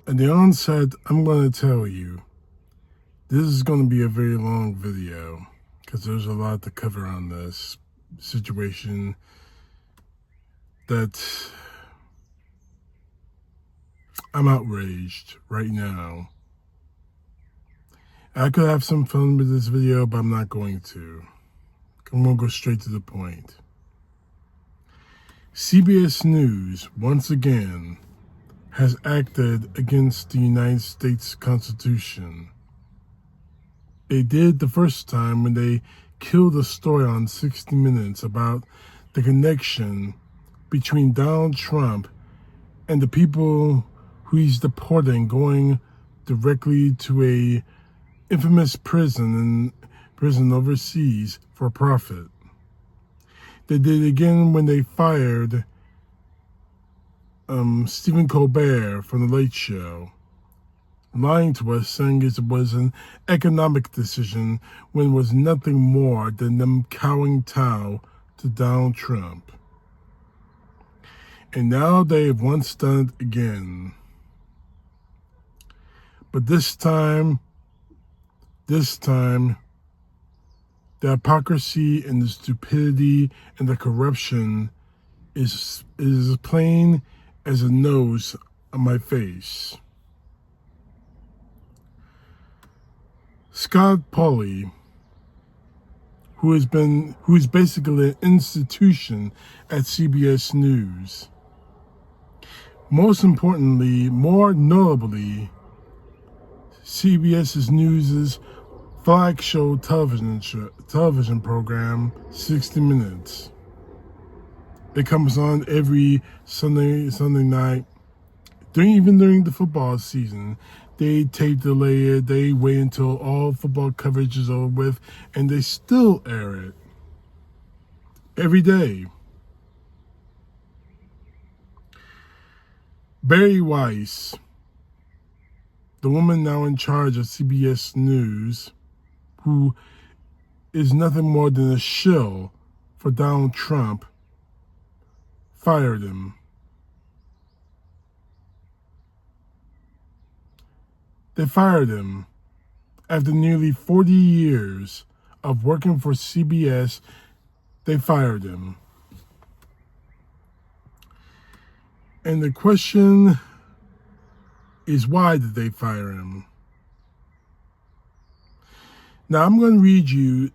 At the onset, I'm going to tell you, this is going to be a very long video because there's a lot to cover on this situation that I'm outraged right now. I could have some fun with this video, but I'm not going to. I'm going to go straight to the point. CBS News, once again, has acted against the United States Constitution. They did the first time when they killed a story on 60 Minutes about the connection between Donald Trump and the people who he's deporting, going directly to a infamous prison overseas for profit. They did it again when they fired Stephen Colbert from The Late Show, lying to us, saying it was an economic decision when it was nothing more than them cowing to Donald Trump. And now they've once done it again. But this time, the hypocrisy and the stupidity and the corruption is as plain as a nose on my face. Scott Pelley, who is basically an institution at CBS News. Most importantly, more notably, CBS News' flagship television program, 60 Minutes. It comes on every Sunday night. Even during the football season, they tape delay it. They wait until all football coverage is over with, and they still air it every day. Barry Weiss, the woman now in charge of CBS News, who is nothing more than a shill for Donald Trump, fired him. They fired him after nearly 40 years of working for CBS. They fired him. And the question is, why did they fire him? Now, I'm going to read you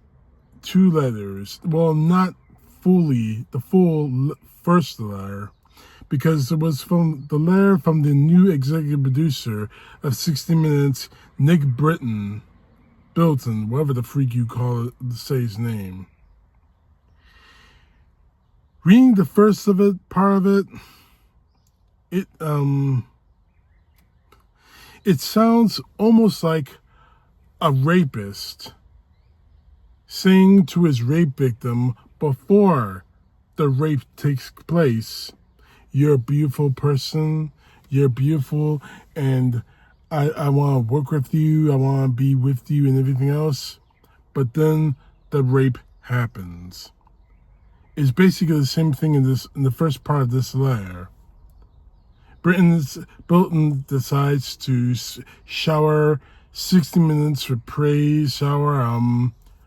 two letters. Well, not fully, the full first letter, because it was from the letter from the new executive producer of 60 Minutes, Nick Bilton, whatever the freak you call it, say his name. Reading the first part of it, it sounds almost like a rapist saying to his rape victim before the rape takes place, "You're a beautiful person, you're beautiful, and I want to work with you, I want to be with you and everything else." But then the rape happens. It's basically the same thing in the first part of this letter. Bilton decides to shower 60 Minutes with praise,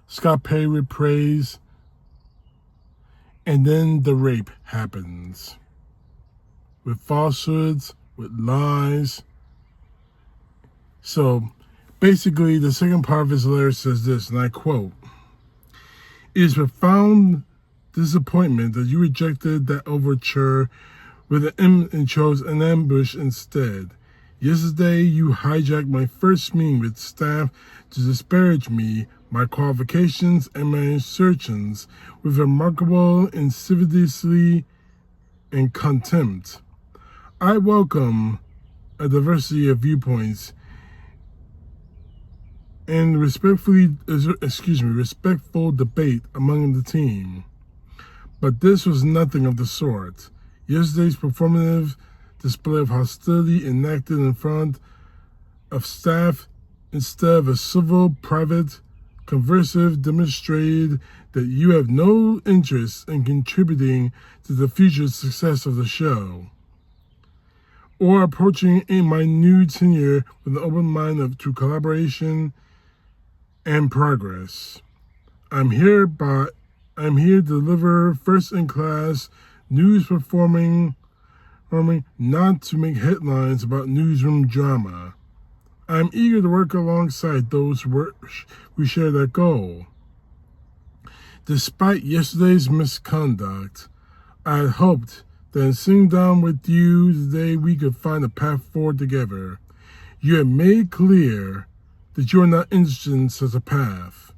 Scott Pelley with praise, and then the rape happens. With falsehoods, with lies. So, basically, the second part of his letter says this, and I quote, "It is profound disappointment that you rejected that overture and chose an ambush instead. Yesterday, you hijacked my first meeting with staff to disparage me, my qualifications, and my assertions with remarkable incivility and contempt. I welcome a diversity of viewpoints and respectful debate among the team. But this was nothing of the sort. Yesterday's performative display of hostility enacted in front of staff instead of a civil, private, conversive demonstrated that you have no interest in contributing to the future success of the show. or approaching in my new tenure with an open mind to collaboration and progress. I'm here to deliver first-in-class news performing, not to make headlines about newsroom drama. I'm eager to work alongside those who share that goal. Despite yesterday's misconduct, I had hoped that in sitting down with you today we could find a path forward together. You have made clear that you are not interested in such a path.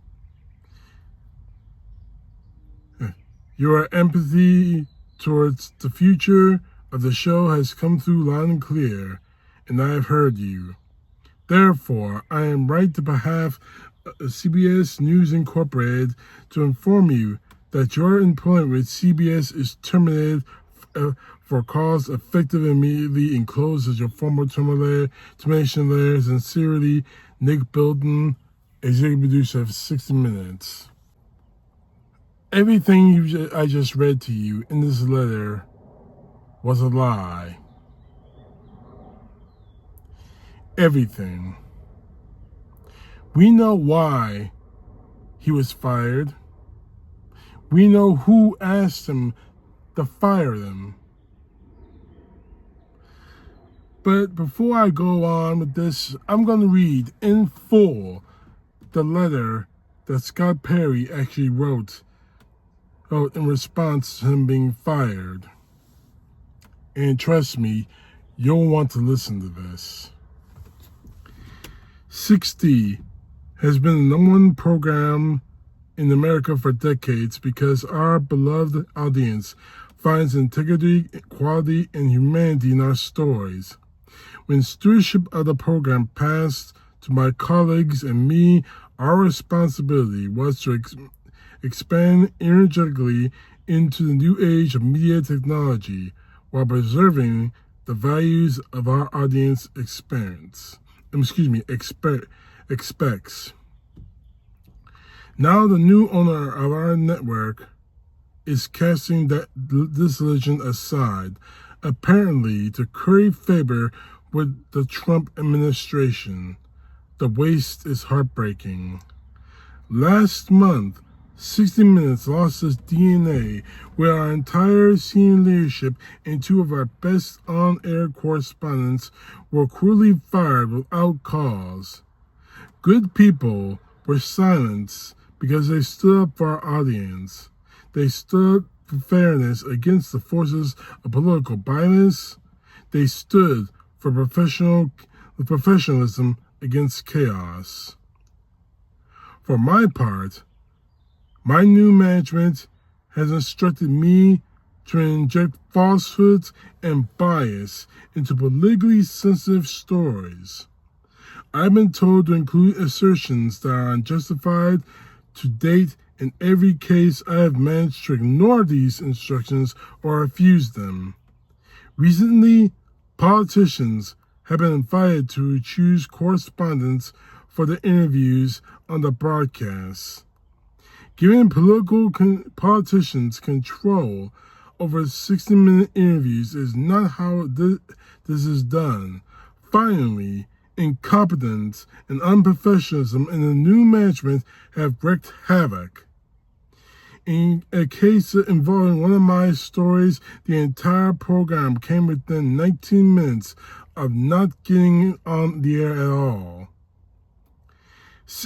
Your empathy towards the future of the show has come through loud and clear, and I have heard you. Therefore, I am right to behalf of CBS News Incorporated to inform you that your employment with CBS is terminated for cause effective immediately and closed as your former termination letter. Sincerely, Nick Bilton, executive producer of 60 Minutes. Everything I just read to you in this letter was a lie. Everything. We know why he was fired. We know who asked him to fire them. But before I go on with this, I'm going to read in full the letter that Scott Pelley actually wrote in response to him being fired. And trust me, you'll want to listen to this. 60 has been the number one program in America for decades because our beloved audience finds integrity, quality, and humanity in our stories. When stewardship of the program passed to my colleagues and me, our responsibility was to expand energetically into the new age of media technology while preserving the values of our audience expects. Now the new owner of our network is casting this religion aside, apparently to curry favor with the Trump administration. The waste is heartbreaking. Last month, 60 Minutes lost its DNA, where our entire senior leadership and two of our best on-air correspondents were cruelly fired without cause. Good people were silenced because they stood up for our audience. They stood for fairness against the forces of political bias. They stood for professionalism against chaos. For my part, my new management has instructed me to inject falsehoods and bias into politically sensitive stories. I've been told to include assertions that are unjustified. To date, in every case, I have managed to ignore these instructions or refuse them. Recently, politicians have been invited to choose correspondents for the interviews on the broadcast. Giving politicians control over 60-minute interviews is not how this is done. Finally, incompetence and unprofessionalism in the new management have wreaked havoc. In a case involving one of my stories, the entire program came within 19 minutes of not getting on the air at all.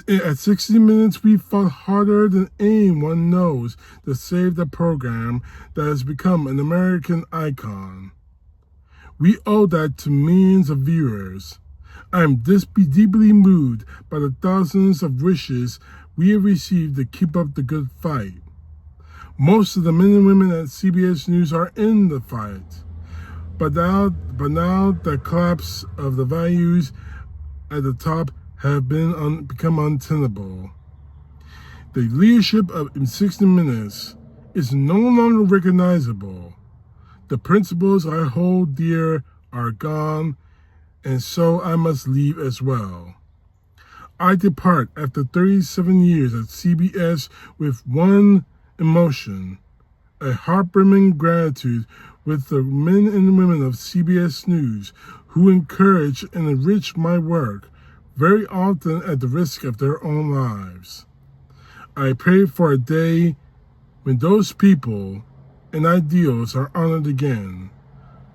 At 60 Minutes, we fought harder than anyone knows to save the program that has become an American icon. We owe that to millions of viewers. I am deeply moved by the thousands of wishes we have received to keep up the good fight. Most of the men and women at CBS News are in the fight. But now the collapse of the values at the top have become untenable. The leadership of 60 Minutes is no longer recognizable. The principles I hold dear are gone, and so I must leave as well. I depart after 37 years at CBS with one emotion, a heartwarming gratitude with the men and women of CBS News who encourage and enrich my work, very often at the risk of their own lives. I pray for a day when those people and ideals are honored again,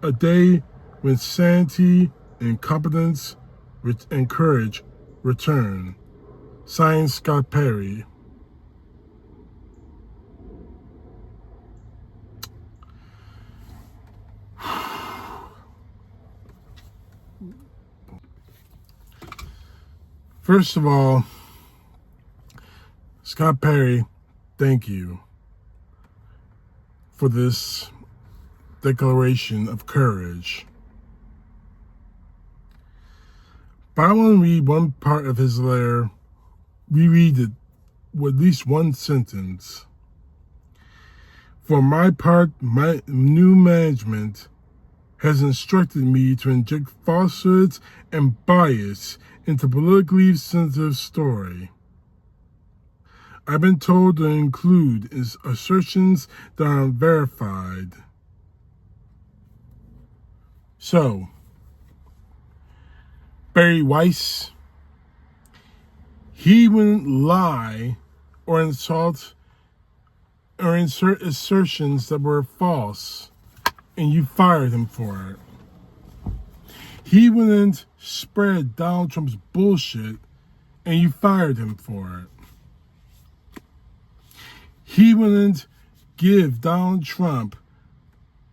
a day when sanity and competence and courage return. Signed, Scott Pelley. First of all, Scott Pelley, thank you for this declaration of courage. But I want to read one part of his letter, reread it with at least one sentence. For my part, my new management has instructed me to inject falsehoods and bias into politically sensitive story. I've been told to include assertions that are unverified. So, Barry Weiss, he wouldn't lie or insult or insert assertions that were false, and you fired him for it. He wouldn't spread Donald Trump's bullshit, and you fired him for it. He wouldn't give Donald Trump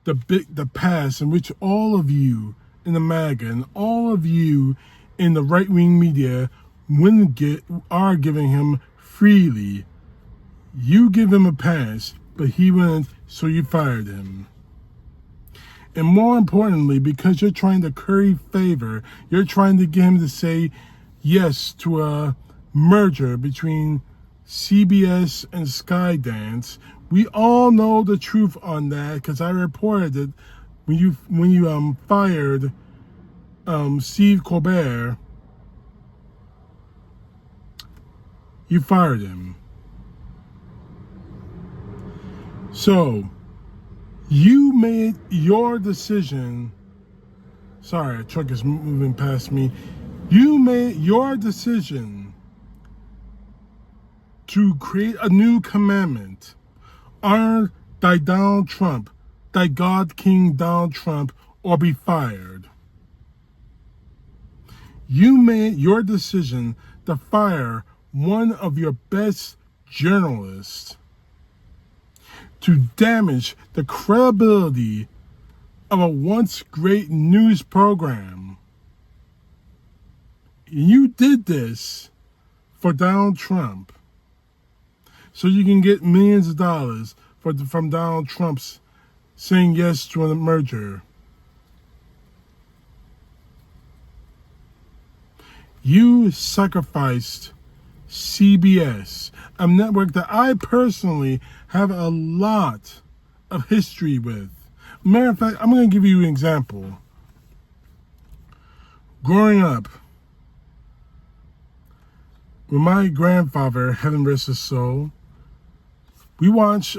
the pass in which all of you in the MAGA and all of you in the right-wing media are giving him freely. You give him a pass, but he wouldn't, so you fired him. And more importantly, because you're trying to curry favor, you're trying to get him to say yes to a merger between CBS and Skydance. We all know the truth on that because I reported it when you fired Steve Colbert. You fired him. So you made your decision. Sorry, a truck is moving past me. You made your decision to create a new commandment. Honor thy Donald Trump, thy God King Donald Trump, or be fired. You made your decision to fire one of your best journalists, to damage the credibility of a once great news program. You did this for Donald Trump, so you can get millions of dollars from Donald Trump's saying yes to a merger. You sacrificed CBS, a network that I personally have a lot of history with. Matter of fact, I'm going to give you an example. Growing up, with my grandfather, heaven rest his soul, we watch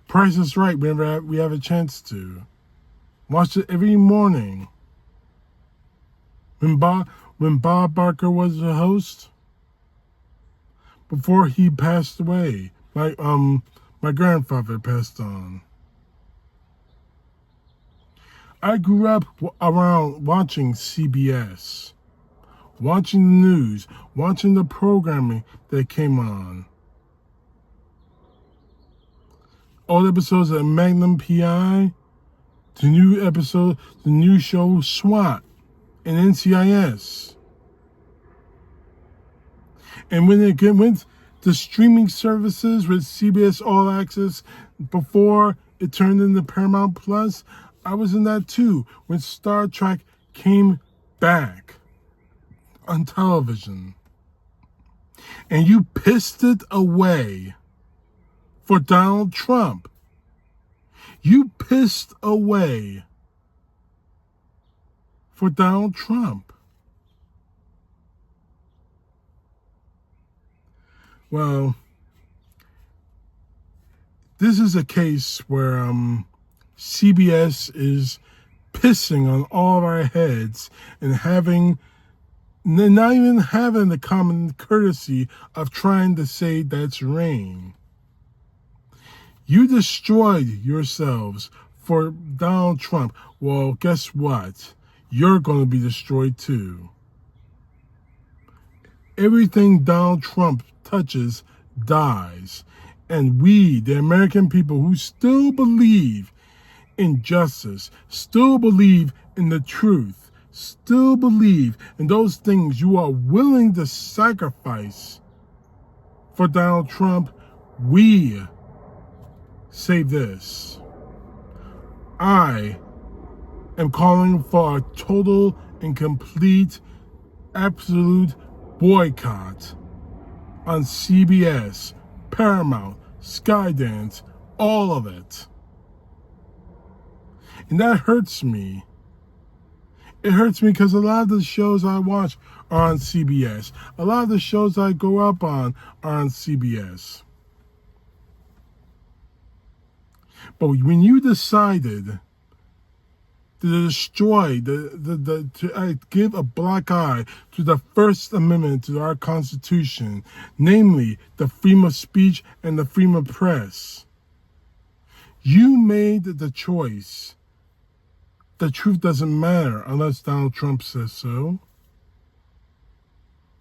Price is Right whenever we have a chance to. Watch it every morning. When Bob Barker was the host, before he passed away, my grandfather passed on. I grew up around watching CBS, watching the news, watching the programming that came on. All episodes of Magnum PI, the new show SWAT and NCIS. And when it went to streaming services with CBS All Access before it turned into Paramount Plus, I was in that too when Star Trek came back on television. And you pissed it away for Donald Trump. You pissed away for Donald Trump. Well, This is a case where CBS is pissing on all of our heads and not even having the common courtesy of trying to say that's rain. You destroyed yourselves for Donald Trump. Well, guess what? You're going to be destroyed too. Everything Donald Trump touches dies. And we, the American people who still believe in justice, still believe in the truth, still believe in those things you are willing to sacrifice for Donald Trump, we say this. I am calling for a total and complete, absolute boycott on CBS, Paramount, Skydance, all of it. And that hurts me. It hurts me because a lot of the shows I watch are on CBS. A lot of the shows I go up on are on CBS. But when you decided to destroy, to give a black eye to the First Amendment to our Constitution, namely the freedom of speech and the freedom of press, you made the choice. The truth doesn't matter unless Donald Trump says so.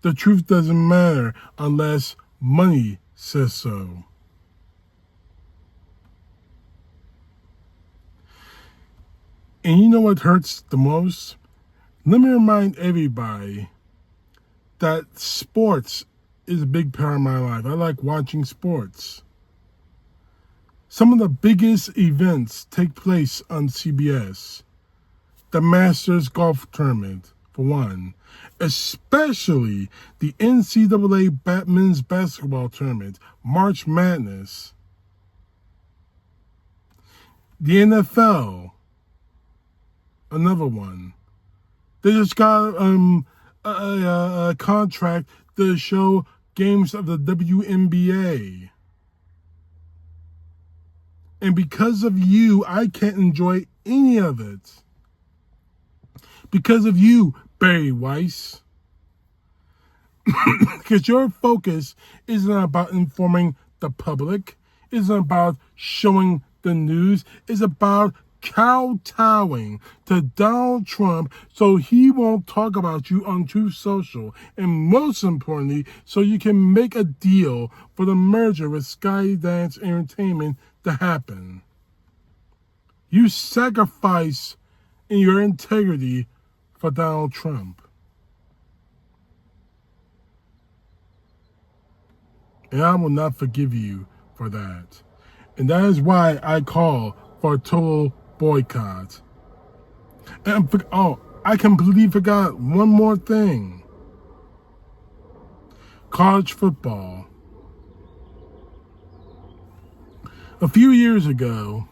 The truth doesn't matter unless money says so. And you know what hurts the most? Let me remind everybody that sports is a big part of my life. I like watching sports. Some of the biggest events take place on CBS. The Masters Golf Tournament, for one. Especially the NCAA Men's Basketball Tournament, March Madness. The NFL, another one. They just got a contract to show games of the WNBA. And because of you, I can't enjoy any of it. Because of you, Barry Weiss. Because your focus isn't about informing the public. Isn't about showing the news. It's about kowtowing to Donald Trump so he won't talk about you on Truth Social. And most importantly, so you can make a deal for the merger with Skydance Entertainment to happen. You sacrifice in your integrity for Donald Trump. And I will not forgive you for that. And that is why I call for a total boycott. And I completely forgot one more thing. College football. A few years ago,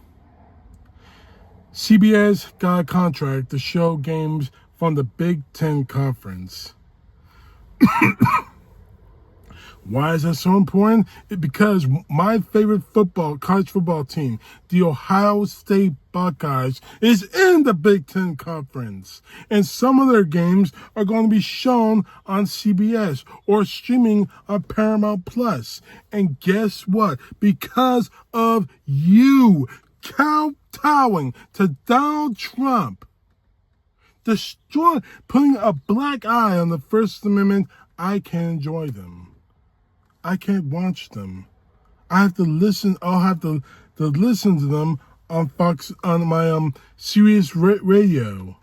CBS got a contract to show games from the Big Ten Conference. Why is that so important? Because my favorite college football team, the Ohio State Buckeyes, is in the Big Ten Conference. And some of their games are going to be shown on CBS or streaming on Paramount Plus. And guess what? Because of you kowtowing to Donald Trump, putting a black eye on the First Amendment, I can't enjoy them. I can't watch them. I have to listen. I'll have to listen to them on Fox, on my Sirius radio,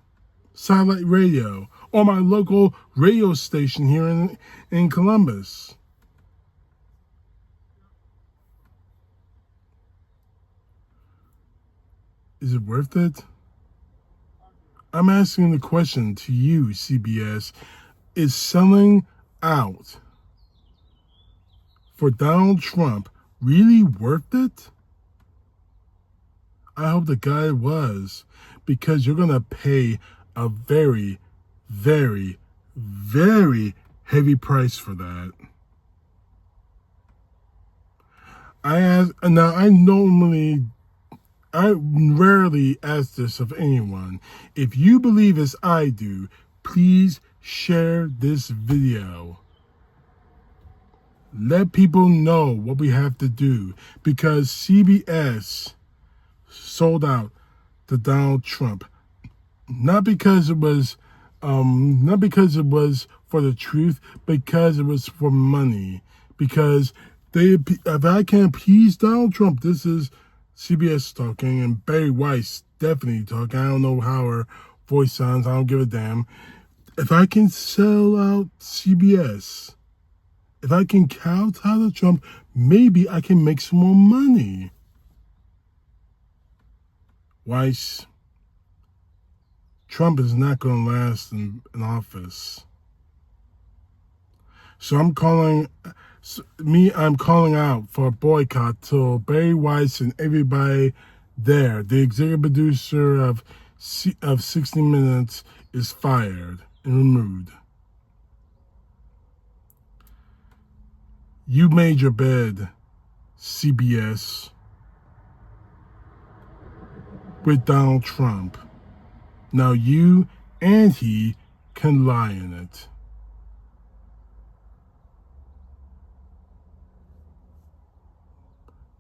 satellite radio, or my local radio station here in Columbus. Is it worth it? I'm asking the question to you, CBS. Is selling out for Donald Trump really worth it? I hope the guy was, because you're going to pay a very, very, very heavy price for that. I ask I rarely ask this of anyone. If you believe as I do, please share this video. Let people know what we have to do, because CBS sold out to Donald Trump. Not because it was for the truth, because it was for money. Because if I can appease Donald Trump, this is CBS talking, and Barry Weiss definitely talking. I don't know how her voice sounds. I don't give a damn. If I can sell out CBS, if I can kowtow to Trump, maybe I can make some more money. Weiss, Trump is not going to last in office. So I'm calling out for a boycott till Barry Weiss and everybody there, the executive producer of 60 Minutes, is fired and removed. You made your bed, CBS, with Donald Trump. Now you and he can lie in it.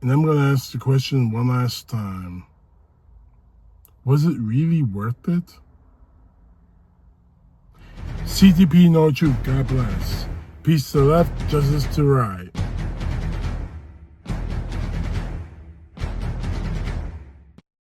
And I'm going to ask the question one last time. Was it really worth it? CTP, no truth. God bless. Peace to the left, justice to the right.